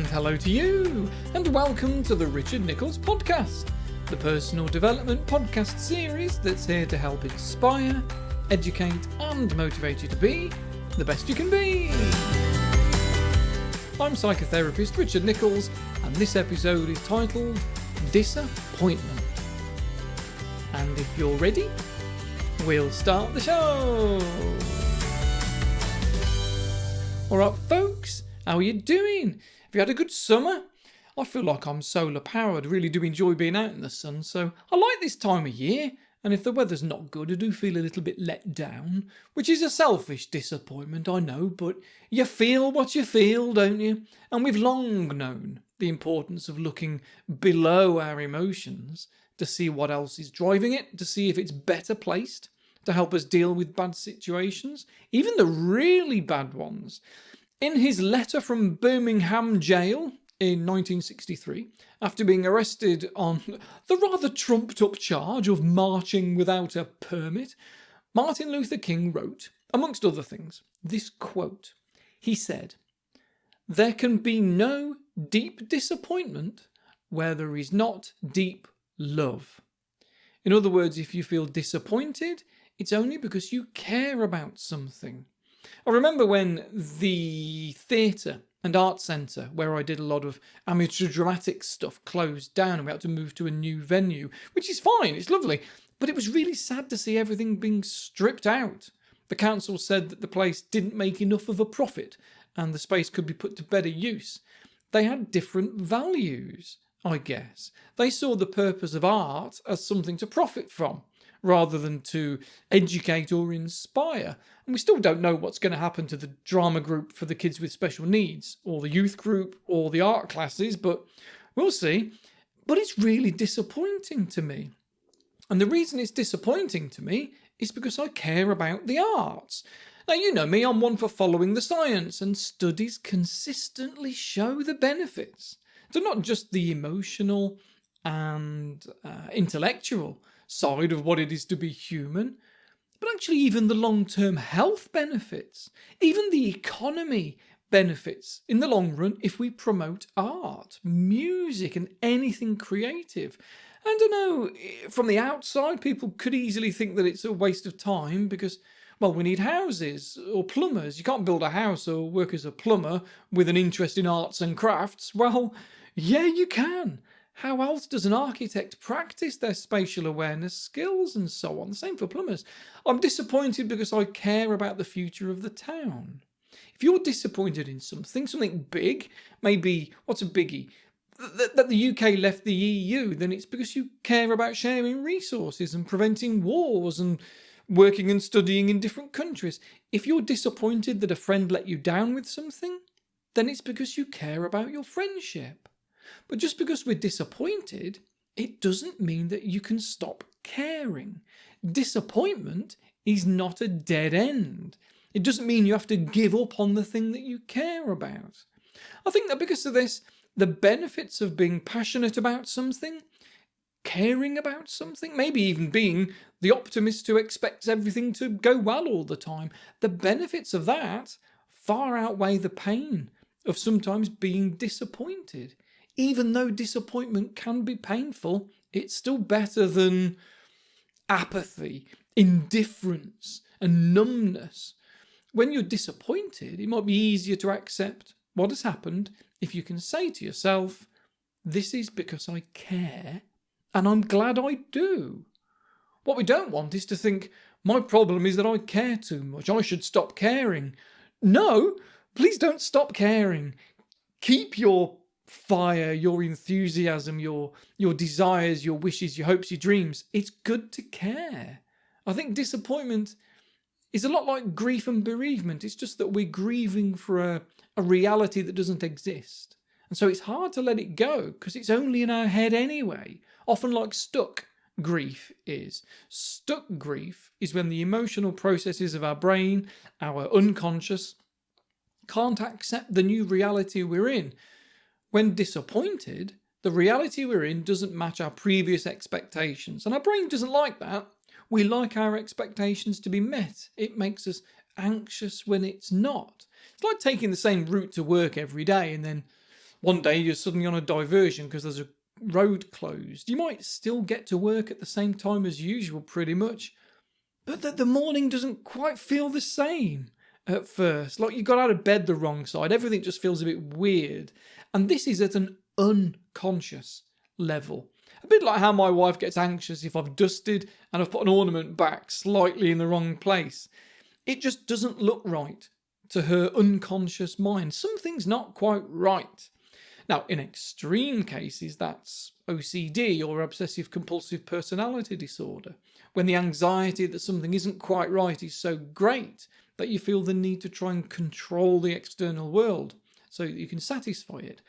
And hello to you, and welcome to the Richard Nichols Podcast, the personal development podcast series that's here to help inspire, educate, and motivate you to be the best you can be. I'm psychotherapist Richard Nichols, and this episode is titled Disappointment. And if you're ready, we'll start the show. Alright folks, how are you doing? Have you had a good summer? I feel like I'm solar powered, really do enjoy being out in the sun, so I like this time of year, and if the weather's not good I do feel a little bit let down, which is a selfish disappointment, I know, but you feel what you feel, don't you? And we've long known the importance of looking below our emotions to see what else is driving it, to see if it's better placed to help us deal with bad situations, even the really bad ones. In his letter from Birmingham Jail in 1963, after being arrested on the rather trumped-up charge of marching without a permit, Martin Luther King wrote, amongst other things, this quote. He said, "There can be no deep disappointment where there is not deep love." In other words, if you feel disappointed, it's only because you care about something. I remember when the theatre and art centre, where I did a lot of amateur dramatic stuff, closed down and we had to move to a new venue, which is fine, it's lovely, but it was really sad to see everything being stripped out. The council said that the place didn't make enough of a profit and the space could be put to better use. They had different values, I guess. They saw the purpose of art as something to profit from, rather than to educate or inspire. And we still don't know what's going to happen to the drama group for the kids with special needs, or the youth group, or the art classes, but we'll see. But it's really disappointing to me. And the reason it's disappointing to me is because I care about the arts. Now, you know me, I'm one for following the science, and studies consistently show the benefits. So not just the emotional and intellectual side of what it is to be human, but actually even the long-term health benefits, even the economy benefits in the long run if we promote art, music and anything creative. And I know from the outside people could easily think that it's a waste of time because, well, we need houses or plumbers. You can't build a house or work as a plumber with an interest in arts and crafts. Well, yeah, you can. How else does an architect practice their spatial awareness skills and so on? The same for plumbers. I'm disappointed because I care about the future of the town. If you're disappointed in something big, maybe, what's a biggie? That the UK left the EU, then it's because you care about sharing resources and preventing wars and working and studying in different countries. If you're disappointed that a friend let you down with something, then it's because you care about your friendship. But just because we're disappointed, it doesn't mean that you can stop caring. Disappointment is not a dead end. It doesn't mean you have to give up on the thing that you care about. I think that because of this, the benefits of being passionate about something, caring about something, maybe even being the optimist who expects everything to go well all the time, the benefits of that far outweigh the pain of sometimes being disappointed. Even though disappointment can be painful, it's still better than apathy, indifference, and numbness. When you're disappointed, it might be easier to accept what has happened if you can say to yourself, this is because I care, and I'm glad I do. What we don't want is to think, my problem is that I care too much, I should stop caring. No, please don't stop caring. Keep your fire, your enthusiasm, your desires, your wishes, your hopes, your dreams. It's good to care. I think disappointment is a lot like grief and bereavement. It's just that we're grieving for a reality that doesn't exist. And so it's hard to let it go because it's only in our head anyway. Often like stuck grief is. Stuck grief is when the emotional processes of our brain, our unconscious, can't accept the new reality we're in. When disappointed, the reality we're in doesn't match our previous expectations. And our brain doesn't like that. We like our expectations to be met. It makes us anxious when it's not. It's like taking the same route to work every day and then One day you're suddenly on a diversion because there's a road closed. You might still get to work at the same time as usual, pretty much, but the morning doesn't quite feel the same at first. Like you got out of bed the wrong side. Everything just feels a bit weird. And this is at an unconscious level. A bit like how my wife gets anxious if I've dusted and I've put an ornament back slightly in the wrong place. It just doesn't look right to her unconscious mind. Something's not quite right. Now, in extreme cases, that's OCD or obsessive compulsive personality disorder, when the anxiety that something isn't quite right is so great that you feel the need to try and control the external world so that you can satisfy it.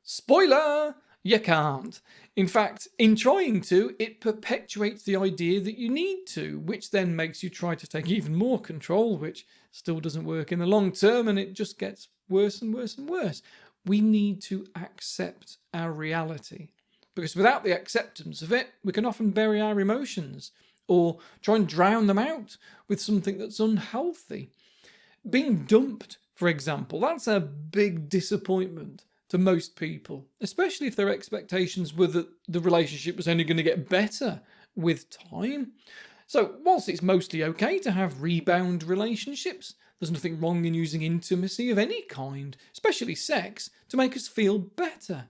Spoiler! You can't. In fact, in trying to, it perpetuates the idea that you need to, which then makes you try to take even more control, which still doesn't work in the long term, and it just gets worse and worse and worse. We need to accept our reality, because without the acceptance of it, we can often bury our emotions or try and drown them out with something that's unhealthy. Being dumped, for example, that's a big disappointment to most people, especially if their expectations were that the relationship was only going to get better with time. So, whilst it's mostly okay to have rebound relationships, there's nothing wrong in using intimacy of any kind, especially sex, to make us feel better.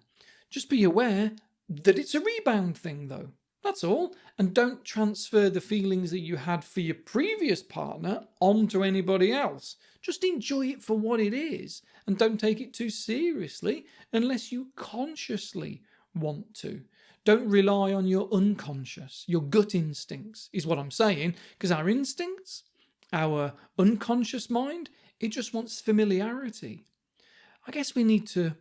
Just be aware that it's a rebound thing, though. That's all. And don't transfer the feelings that you had for your previous partner onto anybody else. Just enjoy it for what it is and don't take it too seriously unless you consciously want to. Don't rely on your unconscious, your gut instincts is what I'm saying, because our instincts, our unconscious mind, it just wants familiarity. I guess we need to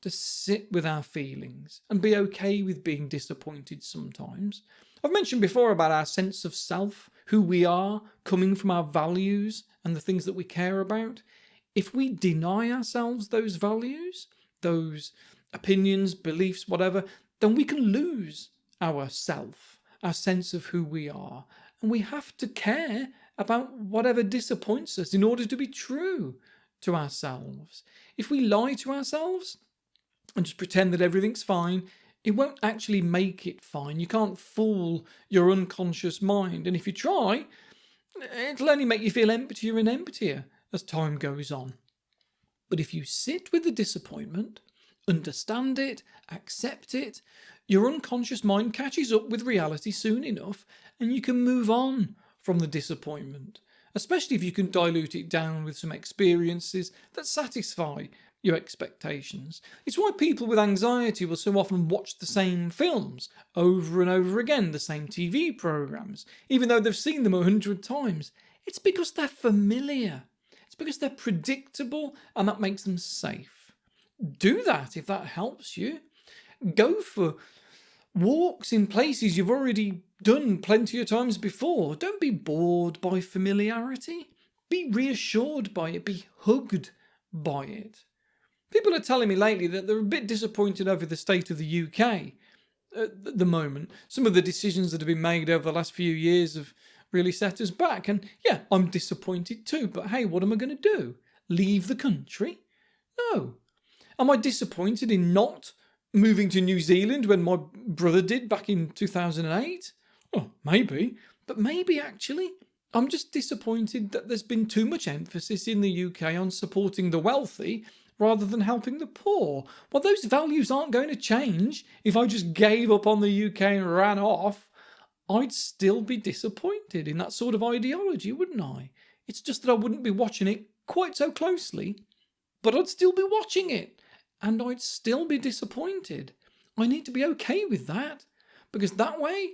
sit with our feelings and be okay with being disappointed sometimes. I've mentioned before about our sense of self, who we are, coming from our values and the things that we care about. If we deny ourselves those values, those opinions, beliefs, whatever, then we can lose our self, our sense of who we are. And we have to care about whatever disappoints us in order to be true to ourselves. If we lie to ourselves and just pretend that everything's fine, it won't actually make it fine. You can't fool your unconscious mind. And if you try, it'll only make you feel emptier and emptier as time goes on. But if you sit with the disappointment, understand it, accept it, your unconscious mind catches up with reality soon enough and you can move on from the disappointment, especially if you can dilute it down with some experiences that satisfy your expectations. It's why people with anxiety will so often watch the same films over and over again, the same TV programs, even though they've seen them 100 times. It's because they're familiar. It's because they're predictable and that makes them safe. Do that if that helps you. Go for walks in places you've already done plenty of times before. Don't be bored by familiarity. Be reassured by it. Be hugged by it. People are telling me lately that they're a bit disappointed over the state of the UK at the moment. Some of the decisions that have been made over the last few years have really set us back. And yeah, I'm disappointed too. But hey, what am I going to do? Leave the country? No. Am I disappointed in not moving to New Zealand when my brother did back in 2008? Oh, maybe. But maybe actually, I'm just disappointed that there's been too much emphasis in the UK on supporting the wealthy rather than helping the poor. Well, those values aren't going to change. If I just gave up on the UK and ran off, I'd still be disappointed in that sort of ideology, wouldn't I? It's just that I wouldn't be watching it quite so closely, but I'd still be watching it, and I'd still be disappointed. I need to be okay with that, because that way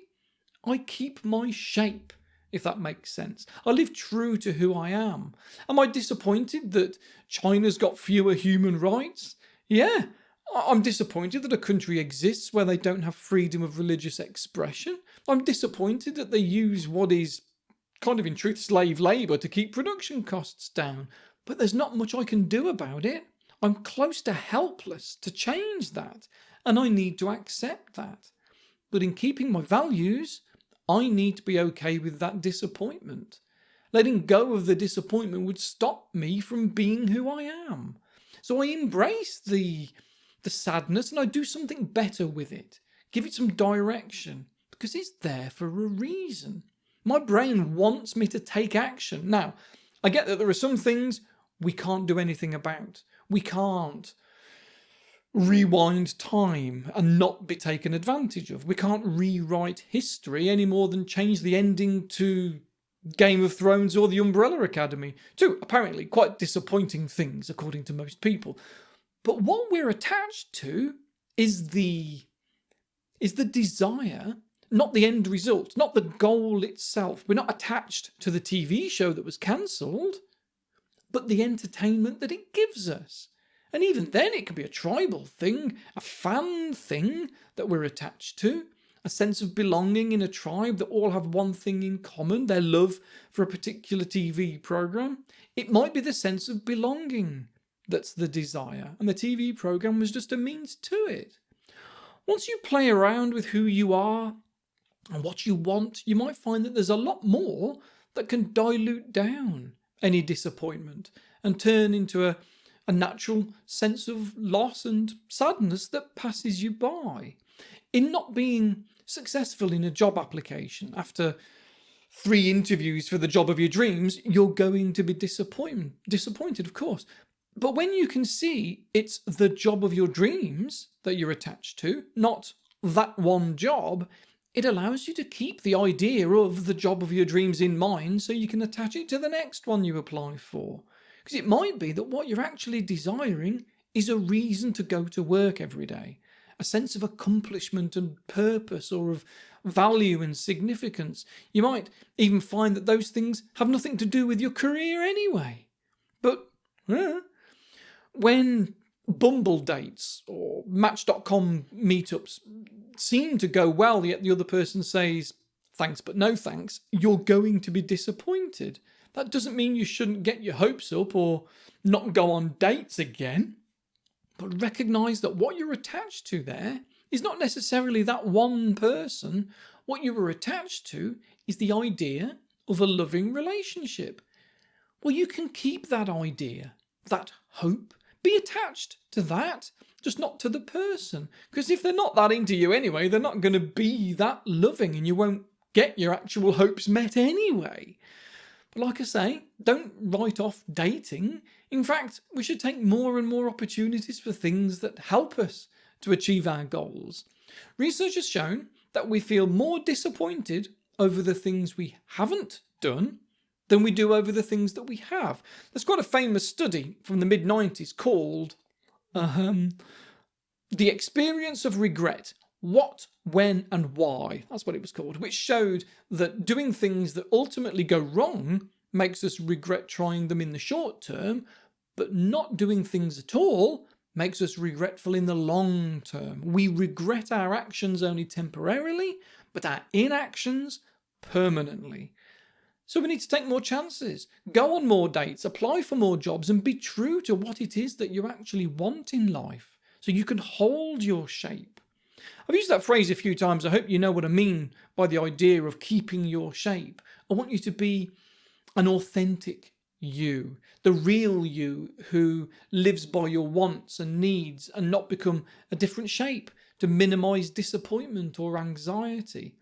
I keep my shape, if that makes sense. I live true to who I am. Am I disappointed that China's got fewer human rights? Yeah. I'm disappointed that a country exists where they don't have freedom of religious expression. I'm disappointed that they use what is kind of in truth slave labour to keep production costs down. But there's not much I can do about it. I'm close to helpless to change that, and I need to accept that. But in keeping my values, I need to be okay with that disappointment. Letting go of the disappointment would stop me from being who I am. So I embrace the the sadness and I do something better with it. Give it some direction, because it's there for a reason. My brain wants me to take action. Now, I get that there are some things we can't do anything about. We can't rewind time and not be taken advantage of. We can't rewrite history any more than change the ending to Game of Thrones or the Umbrella Academy. Two apparently quite disappointing things, according to most people. But what we're attached to is the desire, not the end result, not the goal itself. We're not attached to the TV show that was cancelled, but the entertainment that it gives us. And even then, it can be a tribal thing, a fan thing that we're attached to, a sense of belonging in a tribe that all have one thing in common, their love for a particular TV program. It might be the sense of belonging that's the desire, and the TV program was just a means to it. Once you play around with who you are and what you want, you might find that there's a lot more that can dilute down any disappointment and turn into a natural sense of loss and sadness that passes you by. In not being successful in a job application after 3 interviews for the job of your dreams, you're going to be disappointed, of course. But when you can see it's the job of your dreams that you're attached to, not that one job, it allows you to keep the idea of the job of your dreams in mind so you can attach it to the next one you apply for. Because it might be that what you're actually desiring is a reason to go to work every day, a sense of accomplishment and purpose, or of value and significance. You might even find that those things have nothing to do with your career anyway. But when Bumble dates or Match.com meetups seem to go well, yet the other person says, thanks but no thanks, you're going to be disappointed. That doesn't mean you shouldn't get your hopes up or not go on dates again, but recognise that what you're attached to there is not necessarily that one person. What you were attached to is the idea of a loving relationship. Well, you can keep that idea, that hope, be attached to that, just not to the person. Because if they're not that into you anyway, they're not going to be that loving and you won't get your actual hopes met anyway. But like I say, don't write off dating. In fact, we should take more and more opportunities for things that help us to achieve our goals. Research has shown that we feel more disappointed over the things we haven't done than we do over the things that we have. There's quite a famous study from the mid-90s called The Experience of Regret. What, when, and why. That's what it was called, which showed that doing things that ultimately go wrong makes us regret trying them in the short term, but not doing things at all makes us regretful in the long term. We regret our actions only temporarily, but our inactions permanently. So we need to take more chances, go on more dates, apply for more jobs, and be true to what it is that you actually want in life, so you can hold your shape. I've used that phrase a few times. I hope you know what I mean by the idea of keeping your shape. I want you to be an authentic you, the real you who lives by your wants and needs and not become a different shape to minimise disappointment or anxiety.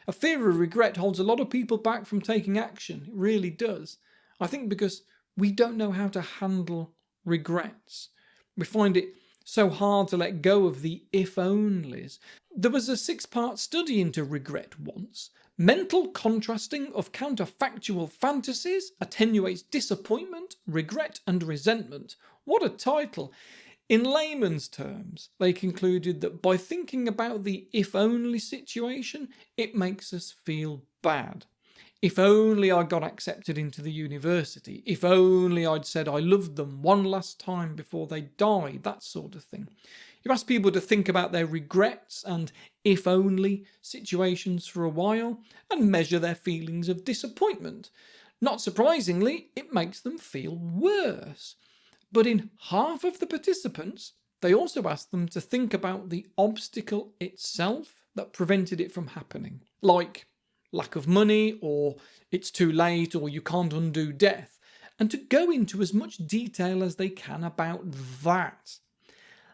A fear of regret holds a lot of people back from taking action. It really does. I think because we don't know how to handle regrets. We find it so hard to let go of the if-onlys. There was a 6-part study into regret once. Mental contrasting of counterfactual fantasies attenuates disappointment, regret, and resentment. What a title! In layman's terms, they concluded that by thinking about the if-only situation, it makes us feel bad. If only I got accepted into the university. If only I'd said I loved them one last time before they died. That sort of thing. You ask people to think about their regrets and if-only situations for a while and measure their feelings of disappointment. Not surprisingly, it makes them feel worse. But in half of the participants, they also asked them to think about the obstacle itself that prevented it from happening, like lack of money, or it's too late, or you can't undo death, and to go into as much detail as they can about that.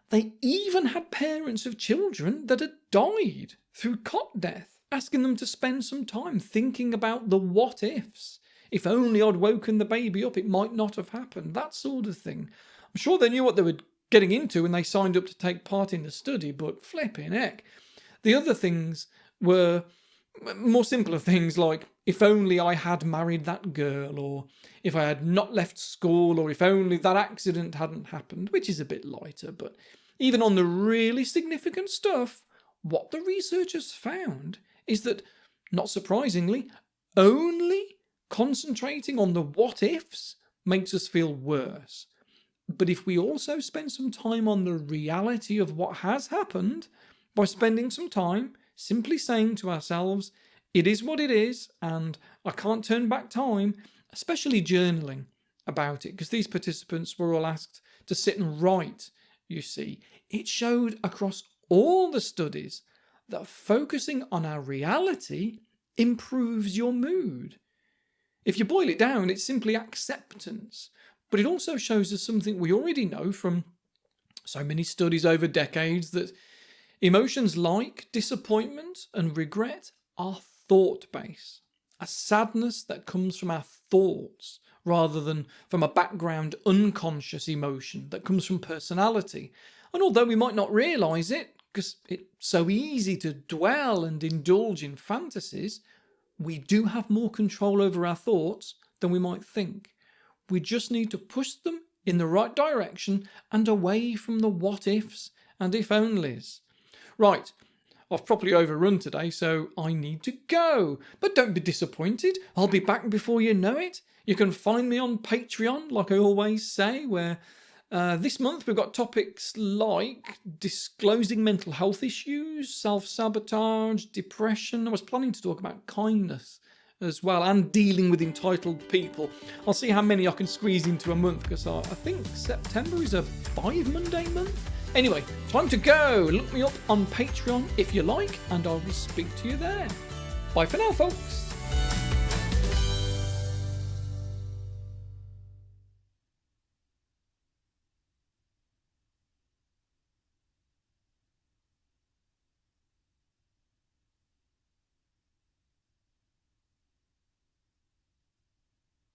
They even had parents of children that had died through cot death asking them to spend some time thinking about the what ifs. If only I'd woken the baby up, it might not have happened. That sort of thing. I'm sure they knew what they were getting into when they signed up to take part in the study, but flipping heck. The other things were more simpler things like, if only I had married that girl, or if I had not left school, or if only that accident hadn't happened, which is a bit lighter. But even on the really significant stuff, what the researchers found is that, not surprisingly, only concentrating on the what ifs makes us feel worse. But if we also spend some time on the reality of what has happened, by spending some time simply saying to ourselves, it is what it is, and I can't turn back time, especially journaling about it, because these participants were all asked to sit and write, you see. It showed across all the studies that focusing on our reality improves your mood. If you boil it down, it's simply acceptance. But it also shows us something we already know from so many studies over decades, that emotions like disappointment and regret are thought-based. A sadness that comes from our thoughts rather than from a background unconscious emotion that comes from personality. And although we might not realise it, because it's so easy to dwell and indulge in fantasies, we do have more control over our thoughts than we might think. We just need to push them in the right direction and away from the what-ifs and if-onlys. Right, I've properly overrun today, so I need to go. But don't be disappointed. I'll be back before you know it. You can find me on Patreon, like I always say, where this month we've got topics like disclosing mental health issues, self-sabotage, depression. I was planning to talk about kindness as well, and dealing with entitled people. I'll see how many I can squeeze into a month, because I think September is a 5-Monday month. Anyway, time to go. Look me up on Patreon if you like, and I will speak to you there. Bye for now, folks.